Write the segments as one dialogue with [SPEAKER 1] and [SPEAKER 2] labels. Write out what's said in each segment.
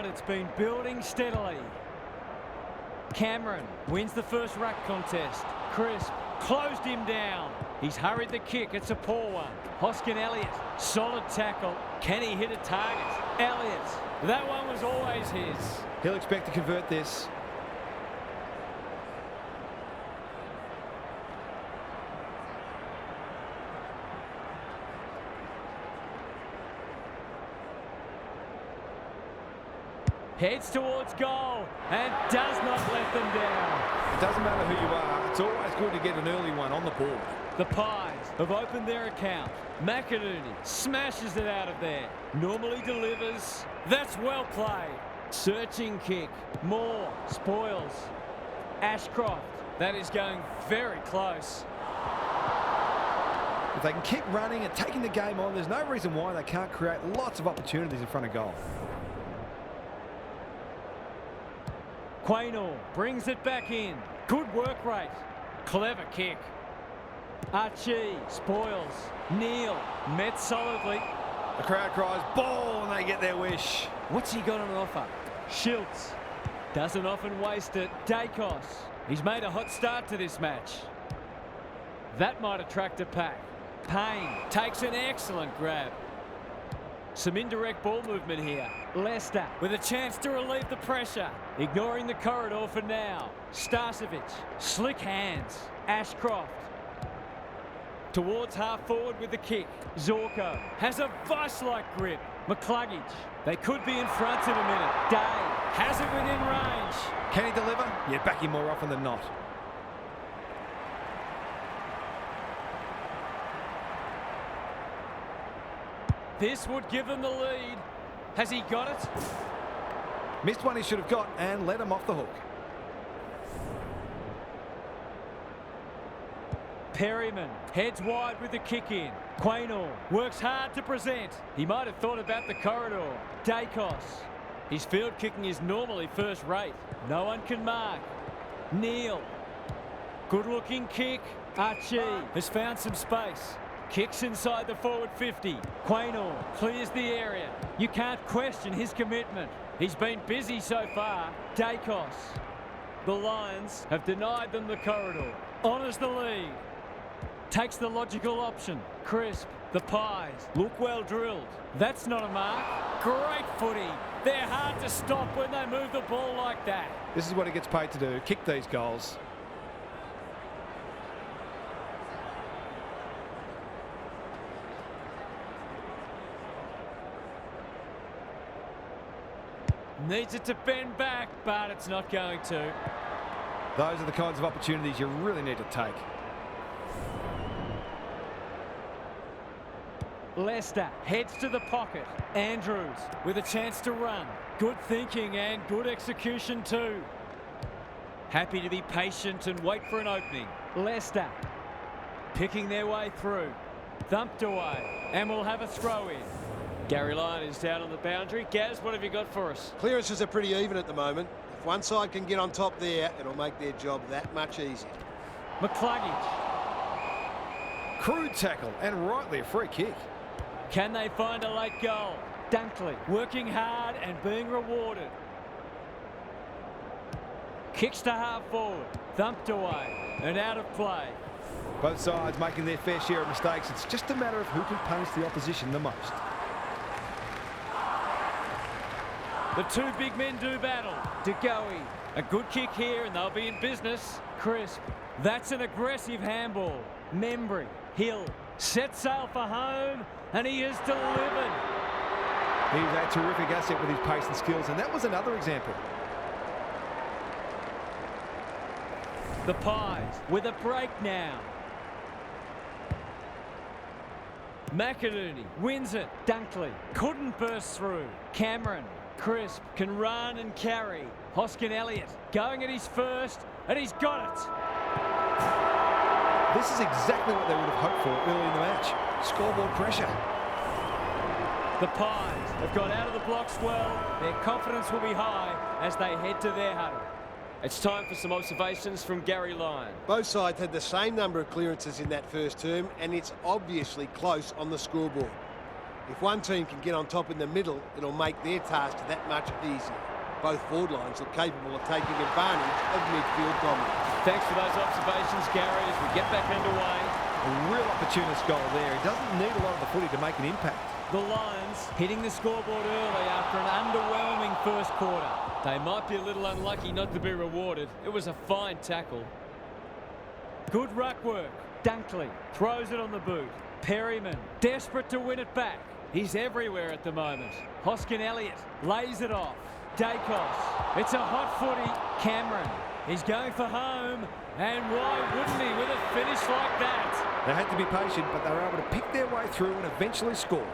[SPEAKER 1] but it's been building steadily. Cameron wins the first ruck contest. Crisp closed him down. He's hurried the kick. It's a poor one. Hoskin Elliott, solid tackle. Can he hit a target? Elliott, that one was always his.
[SPEAKER 2] He'll expect to convert this.
[SPEAKER 1] Heads towards goal and does not let them down.
[SPEAKER 2] It doesn't matter who you are, it's always good to get an early one on the board.
[SPEAKER 1] The Pies have opened their account. McInerney smashes it out of there. Normally delivers. That's well played. Searching kick. Moore spoils. Ashcroft. That is going very close.
[SPEAKER 2] If they can keep running and taking the game on, there's no reason why they can't create lots of opportunities in front of goal.
[SPEAKER 1] Quaynor brings it back in. Good work rate. Clever kick. Archie spoils. Neal met solidly.
[SPEAKER 2] The crowd cries ball and they get their wish.
[SPEAKER 1] What's he got on offer? Schultz doesn't often waste it. Dacos. He's made a hot start to this match. That might attract a pack. Payne takes an excellent grab. Some indirect ball movement here. Leicester with a chance to relieve the pressure. Ignoring the corridor for now. Starcevic, slick hands. Ashcroft towards half forward with the kick. Zorko has a vice-like grip. McCluggage, they could be in front in a minute. Day has it within range.
[SPEAKER 2] Can he deliver? Yeah, back him more often than not.
[SPEAKER 1] This would give them the lead. Has he got it?
[SPEAKER 2] Missed one he should have got and let him off the hook.
[SPEAKER 1] Perryman heads wide with the kick in. Quaynor works hard to present. He might have thought about the corridor. Dacos. His field kicking is normally first rate. No one can mark. Neal. Good looking kick. Archie has found some space. Kicks inside the forward 50. Quaynor clears the area. You can't question his commitment. He's been busy so far. Dacos. The Lions have denied them the corridor. Honours the lead. Takes the logical option. Crisp. The Pies look well drilled. That's not a mark. Great footy. They're hard to stop when they move the ball like that.
[SPEAKER 2] This is what he gets paid to do. Kick these goals.
[SPEAKER 1] Needs it to bend back, but it's not going to.
[SPEAKER 2] Those are the kinds of opportunities you really need to take.
[SPEAKER 1] Leicester heads to the pocket. Andrews with a chance to run. Good thinking and good execution too. Happy to be patient and wait for an opening. Leicester picking their way through. Thumped away and we'll have a throw in. Gary Lyon is down on the boundary. Gaz, what have you got for us?
[SPEAKER 3] Clearances are pretty even at the moment. If one side can get on top there, it'll make their job that much easier.
[SPEAKER 1] McCluggage.
[SPEAKER 2] Crude tackle and rightly a free kick.
[SPEAKER 1] Can they find a late goal? Dunkley working hard and being rewarded. Kicks to half forward. Thumped away and out of play.
[SPEAKER 2] Both sides making their fair share of mistakes. It's just a matter of who can punish the opposition the most.
[SPEAKER 1] The two big men do battle. DeGoey, a good kick here and they'll be in business. Crisp, that's an aggressive handball. Membry, Hill, set sail for home and he has delivered.
[SPEAKER 2] He's a terrific asset with his pace and skills, and that was another example.
[SPEAKER 1] The Pies with a break now. McInerney wins it. Dunkley couldn't burst through. Cameron. Crisp can run and carry. Hoskin Elliott going at his first, and he's got it.
[SPEAKER 2] This is exactly what they would have hoped for early in the match. Scoreboard pressure.
[SPEAKER 1] The Pies have got out of the blocks well. Their confidence will be high as they head to their huddle. It's time for some observations from Gary Lyon.
[SPEAKER 3] Both sides had the same number of clearances in that first term, and it's obviously close on the scoreboard. If one team can get on top in the middle, it'll make their task that much easier. Both forward lines are capable of taking advantage of midfield dominance.
[SPEAKER 1] Thanks for those observations, Gary, as we get back underway.
[SPEAKER 2] A real opportunist goal there. He doesn't need a lot of the footy to make an impact.
[SPEAKER 1] The Lions hitting the scoreboard early after an underwhelming first quarter. They might be a little unlucky not to be rewarded. It was a fine tackle. Good ruck work. Dunkley throws it on the boot. Perryman desperate to win it back. He's everywhere at the moment. Hoskin Elliott lays it off. Dacos. It's a hot footy. Cameron. He's going for home. And why wouldn't he with a finish like that?
[SPEAKER 2] They had to be patient, but they were able to pick their way through and eventually score.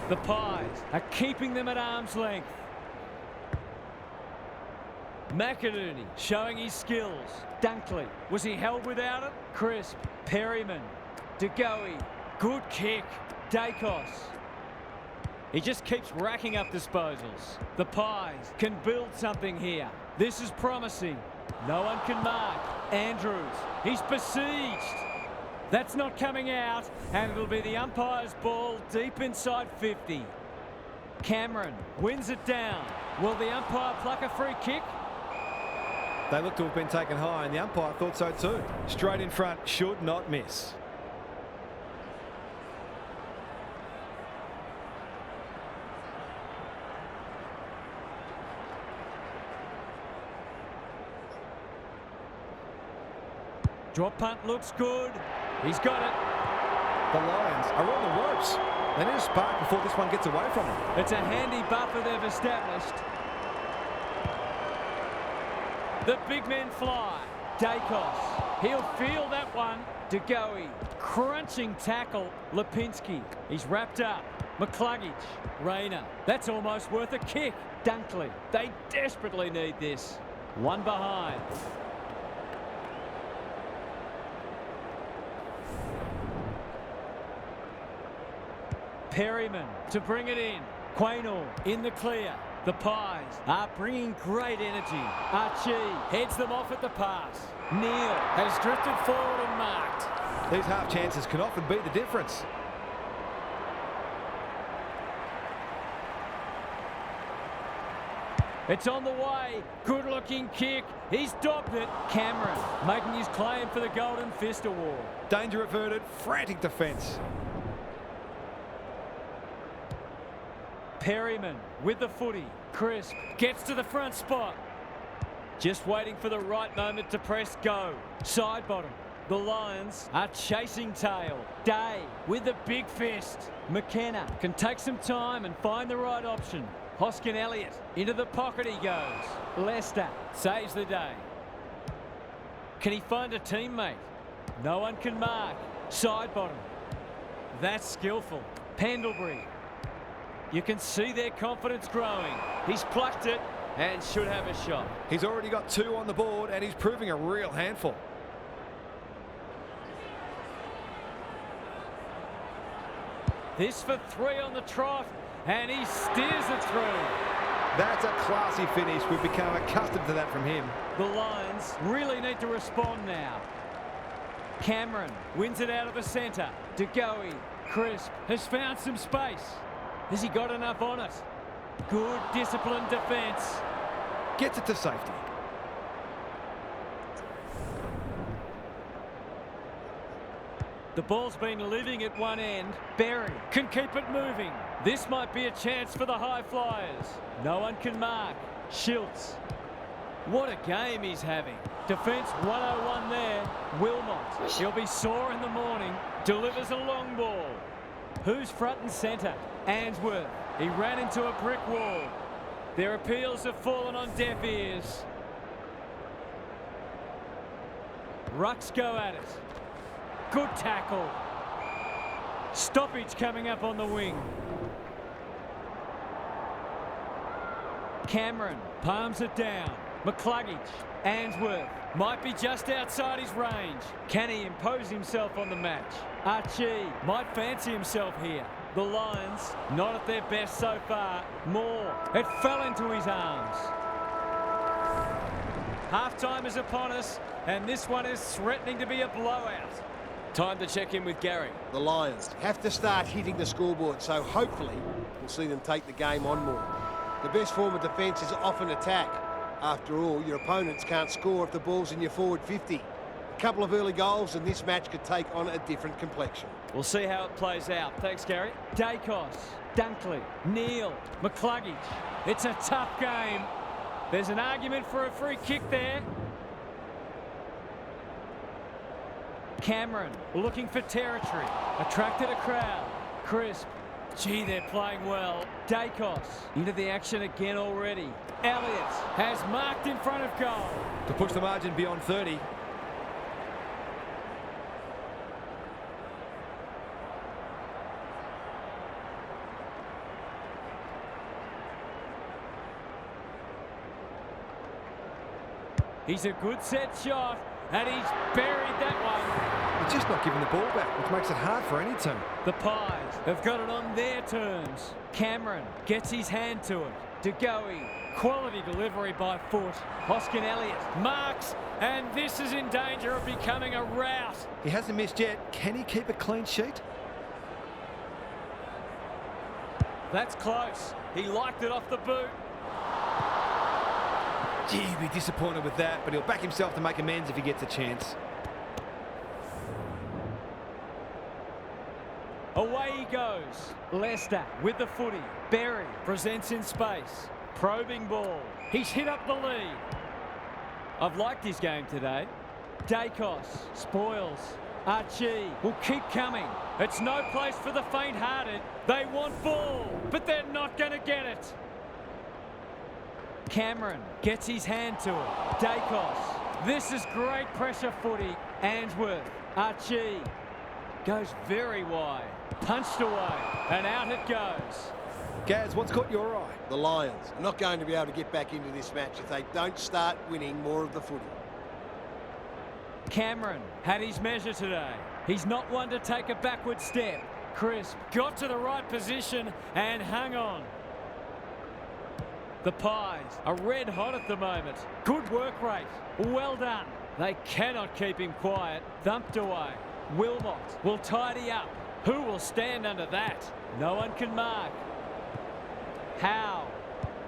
[SPEAKER 1] The Pies are keeping them at arm's length. McInerney showing his skills. Dunkley. Was he held without it? Crisp. Perryman. DeGoey. Good kick. Dacos. He just keeps racking up disposals. The Pies can build something here. This is promising. No one can mark. Andrews. He's besieged. That's not coming out, and it'll be the umpire's ball deep inside 50. Cameron wins it down. Will the umpire pluck a free kick?
[SPEAKER 2] They look to have been taken high, and the umpire thought so too. Straight in front, should not miss.
[SPEAKER 1] Drop punt looks good. He's got it.
[SPEAKER 2] The Lions are on the ropes. They need a spark before this one gets away from them.
[SPEAKER 1] It's a handy buffer they've established. The big men fly. Dacos. He'll feel that one. DeGoey. Crunching tackle. Lipinski. He's wrapped up. McCluggage. Rayner. That's almost worth a kick. Dunkley. They desperately need this. One behind. Perryman to bring it in. Quaynor in the clear. The Pies are bringing great energy. Archie heads them off at the pass. Neal has drifted forward and marked.
[SPEAKER 2] These half chances can often be the difference.
[SPEAKER 1] It's on the way. Good looking kick. He's stopped it. Cameron making his claim for the Golden Fist Award.
[SPEAKER 2] Danger averted. Frantic defence.
[SPEAKER 1] Perryman with the footy. Crisp gets to the front spot. Just waiting for the right moment to press go. Side bottom. The Lions are chasing tail. Day with the big fist. McKenna can take some time and find the right option. Hoskin Elliott into the pocket he goes. Lester saves the day. Can he find a teammate? No one can mark. Side bottom. That's skillful. Pendlebury. You can see their confidence growing. He's plucked it and should have a shot.
[SPEAKER 2] He's already got 2 on the board and he's proving a real handful.
[SPEAKER 1] This for 3 on the trot and he steers it through.
[SPEAKER 2] That's a classy finish. We've become accustomed to that from him.
[SPEAKER 1] The Lions really need to respond now. Cameron wins it out of the centre. DeGoey. Crisp has found some space. Has he got enough on it? Good disciplined defence.
[SPEAKER 2] Gets it to safety.
[SPEAKER 1] The ball's been living at one end. Berry can keep it moving. This might be a chance for the high flyers. No one can mark. Schultz. What a game he's having. Defence 101 there. Wilmot. He'll be sore in the morning. Delivers a long ball. Who's front and centre? Answorth. He ran into a brick wall. Their appeals have fallen on deaf ears. Rucks go at it. Good tackle. Stoppage coming up on the wing. Cameron palms it down. McCluggage. Answorth might be just outside his range. Can he impose himself on the match? Archie might fancy himself here. The Lions not at their best so far. Moore. It fell into his arms. Half-time is upon us, and this one is threatening to be a blowout. Time to check in with Gary.
[SPEAKER 3] The Lions have to start hitting the scoreboard, so hopefully we'll see them take the game on more. The best form of defence is often attack. After all, your opponents can't score if the ball's in your forward 50. A couple of early goals and this match could take on a different complexion.
[SPEAKER 1] We'll see how it plays out. Thanks, Gary. Dacos, Dunkley, Neal, McCluggage. It's a tough game. There's an argument for a free kick there. Cameron looking for territory. Attracted a crowd. Crisp. Gee, they're playing well. Dacos into the action again already. Elliott has marked in front of goal.
[SPEAKER 2] To push the margin beyond 30.
[SPEAKER 1] He's a good set shot, and he's buried that one.
[SPEAKER 2] They're just not giving the ball back, which makes it hard for any team.
[SPEAKER 1] The Pies have got it on their terms. Cameron gets his hand to it. DeGoey, quality delivery by foot. Hoskin Elliott marks, and this is in danger of becoming a rout.
[SPEAKER 2] He hasn't missed yet. Can he keep a clean sheet?
[SPEAKER 1] That's close. He liked it off the boot.
[SPEAKER 2] Gee, he'll be disappointed with that, but he'll back himself to make amends if he gets a chance.
[SPEAKER 1] Away he goes. Leicester with the footy. Berry presents in space. Probing ball. He's hit up the lead. I've liked his game today. Dacos spoils. Archie will keep coming. It's no place for the faint-hearted. They want ball, but they're not going to get it. Cameron gets his hand to it. Dacos. This is great pressure footy. Answorth. Archie goes very wide. Punched away. And out it goes.
[SPEAKER 2] Gaz, what's caught your eye?
[SPEAKER 3] The Lions are not going to be able to get back into this match if they don't start winning more of the footy.
[SPEAKER 1] Cameron had his measure today. He's not one to take a backward step. Crisp got to the right position and hung on. The Pies are red hot at the moment. Good work rate. Well done. They cannot keep him quiet. Thumped away. Wilmot will tidy up. Who will stand under that? No one can mark. Howe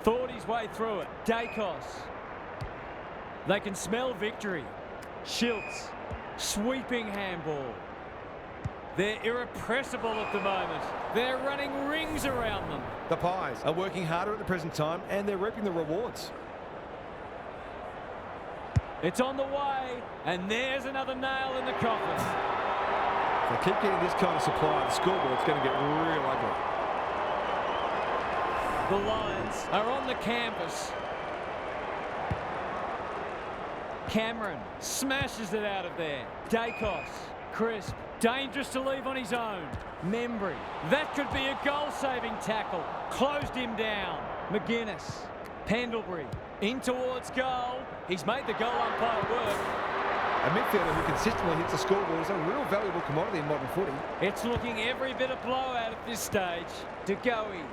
[SPEAKER 1] thought his way through it. Dacos. They can smell victory. Schiltz. Sweeping handball. They're irrepressible at the moment. They're running rings around them.
[SPEAKER 2] The Pies are working harder at the present time, and they're reaping the rewards.
[SPEAKER 1] It's on the way, and there's another nail in the coffin.
[SPEAKER 2] If they keep getting this kind of supply, the scoreboard's going to get real ugly.
[SPEAKER 1] The Lions are on the canvas. Cameron smashes it out of there. Dacos, Crisp, dangerous to leave on his own. Membry, that could be a goal-saving tackle. Closed him down. McGuinness, Pendlebury, in towards goal. He's made the goal umpire work.
[SPEAKER 2] A midfielder who consistently hits the scoreboard is a real valuable commodity in modern footy.
[SPEAKER 1] It's looking every bit of blowout at this stage. DeGoey,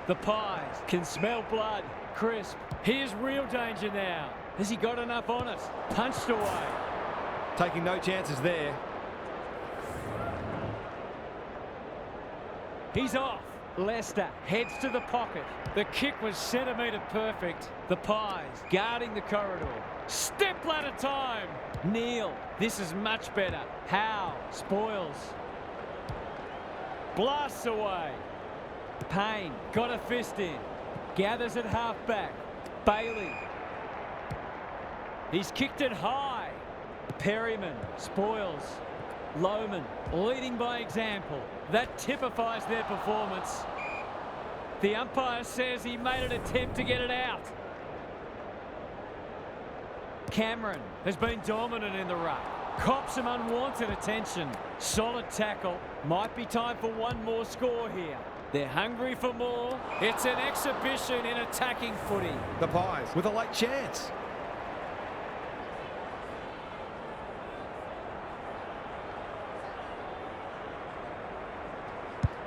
[SPEAKER 1] the Pies can smell blood. Crisp, here's real danger now. Has he got enough on it? Punched away.
[SPEAKER 2] Taking no chances there.
[SPEAKER 1] He's off. Leicester heads to the pocket. The kick was centimetre perfect. The Pies guarding the corridor. Step ladder time. Neal, this is much better. Howe spoils. Blasts away. Payne got a fist in. Gathers at half-back. Bailey. He's kicked it high. Perryman spoils. Lohman leading by example. That typifies their performance. The umpire says he made an attempt to get it out. Cameron has been dominant in the ruck. Cops some unwanted attention. Solid tackle. Might be time for one more score here. They're hungry for more. It's an exhibition in attacking footy.
[SPEAKER 2] The Pies with a late chance.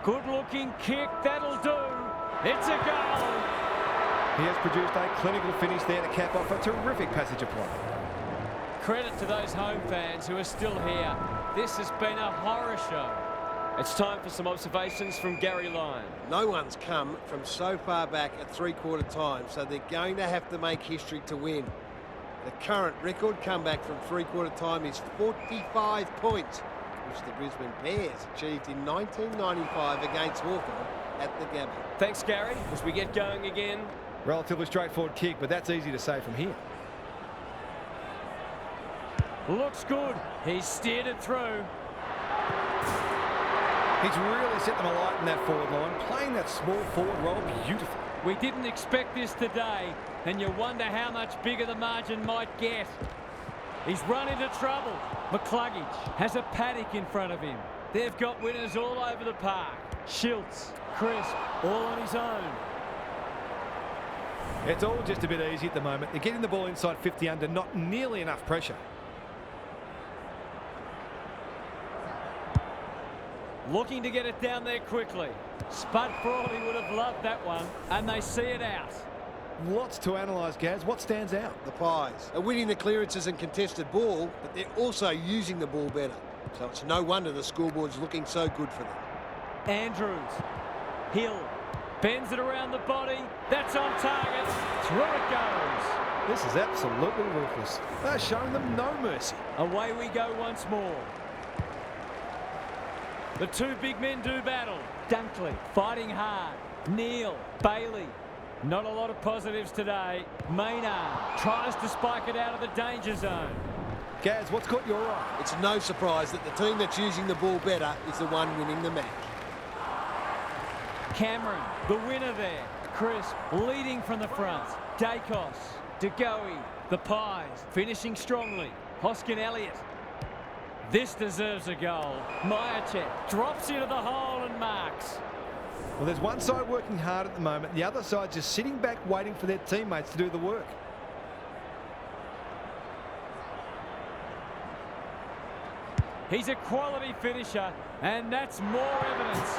[SPEAKER 1] Good-looking kick, that'll do. It's a goal.
[SPEAKER 2] He has produced a clinical finish there to cap off a terrific passage of play.
[SPEAKER 1] credit to those home fans who are still here. This has been a horror show. It's time for some observations from Gary Lyon.
[SPEAKER 3] No one's come from so far back at three-quarter time, so they're going to have to make history to win. The current record comeback from three-quarter time is 45 points, which the Brisbane Bears achieved in 1995 against Hawthorn at the Gabba.
[SPEAKER 1] Thanks, Gary. As we get going again.
[SPEAKER 2] Relatively straightforward kick, but that's easy to say from here.
[SPEAKER 1] Looks good. He's steered it through.
[SPEAKER 2] He's really set them alight in that forward line, playing that small forward role beautifully.
[SPEAKER 1] We didn't expect this today, and you wonder how much bigger the margin might get. He's run into trouble. McCluggage has a paddock in front of him. They've got winners all over the park. Schiltz, Crisp, all on his own.
[SPEAKER 2] It's all just a bit easy at the moment. They're getting the ball inside 50 under, not nearly enough pressure.
[SPEAKER 1] Looking to get it down there quickly. Spud Frawley would have loved that one, and they see it out.
[SPEAKER 2] Lots to analyse, Gaz. What stands out?
[SPEAKER 3] The Pies are winning the clearances and contested ball, but they're also using the ball better. So it's no wonder the scoreboard's looking so good for them.
[SPEAKER 1] Andrews. Hill. Bends it around the body. That's on target. Through it goes.
[SPEAKER 2] This is absolutely ruthless. They're showing them no mercy.
[SPEAKER 1] Away we go once more. The two big men do battle. Dunkley fighting hard. Neal. Bailey. Not a lot of positives today. Maynard tries to spike it out of the danger zone.
[SPEAKER 2] Gaz, what's caught your eye?
[SPEAKER 3] It's no surprise that the team that's using the ball better is the one winning the match.
[SPEAKER 1] Cameron, the winner there. Crisp leading from the front. Dacos. DeGoey. The Pies finishing strongly. Hoskin Elliott. This deserves a goal. Myercheck drops into the hole and marks.
[SPEAKER 2] Well, there's one side working hard at the moment. The other side just sitting back waiting for their teammates to do the work.
[SPEAKER 1] He's a quality finisher, and that's more evidence.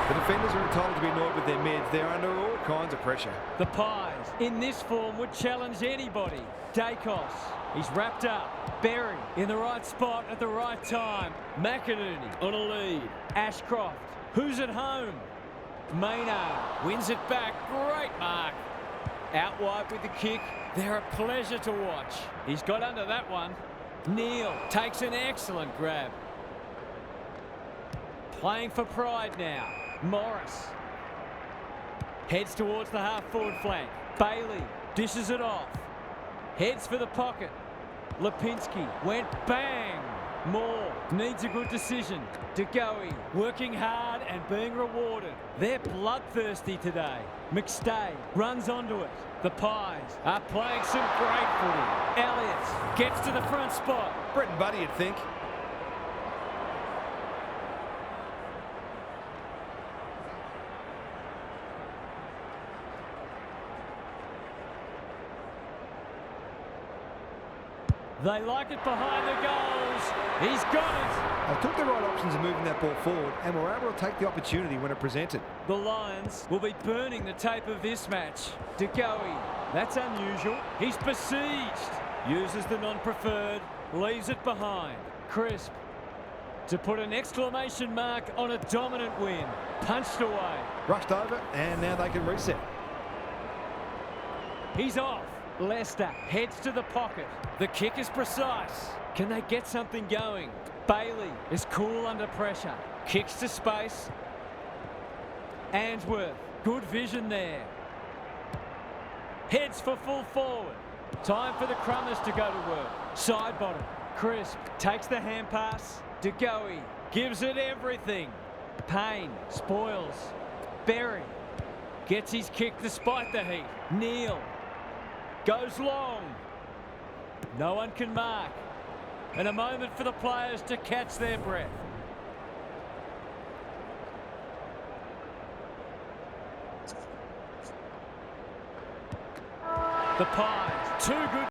[SPEAKER 2] The defenders are entitled to be annoyed with their mids. They're under all kinds of pressure.
[SPEAKER 1] The Pies, in this form, would challenge anybody. Dacos, he's wrapped up. Berry in the right spot at the right time. McInerney on a lead. Ashcroft, who's at home? Maynard wins it back. Great mark. Out wide with the kick. They're a pleasure to watch. He's got under that one. Neal takes an excellent grab. Playing for pride now. Morris heads towards the half-forward flank. Bailey dishes it off. Heads for the pocket. Lipinski went bang. Moore needs a good decision. DeGoey working hard and being rewarded. They're bloodthirsty today. McStay runs onto it. The Pies are playing some great footy. Elliott gets to the front spot.
[SPEAKER 2] Brett and Buddy, you'd think.
[SPEAKER 1] They like it behind the goals. He's got it.
[SPEAKER 2] They took the right options in moving that ball forward and were able to take the opportunity when it presented.
[SPEAKER 1] The Lions will be burning the tape of this match. DeGoey, that's unusual. He's besieged. Uses the non-preferred, leaves it behind. Crisp to put an exclamation mark on a dominant win. Punched away.
[SPEAKER 2] Rushed over and now they can reset.
[SPEAKER 1] He's off. Leicester heads to the pocket. The kick is precise. Can they get something going? Bailey is cool under pressure. Kicks to space. Answorth, good vision there. Heads for full forward. Time for the Crummers to go to work. Side bottom. Crisp takes the hand pass. DeGoey gives it everything. Payne spoils. Berry gets his kick despite the heat. Neal goes long. No one can mark. And a moment for the players to catch their breath. The Pies, two good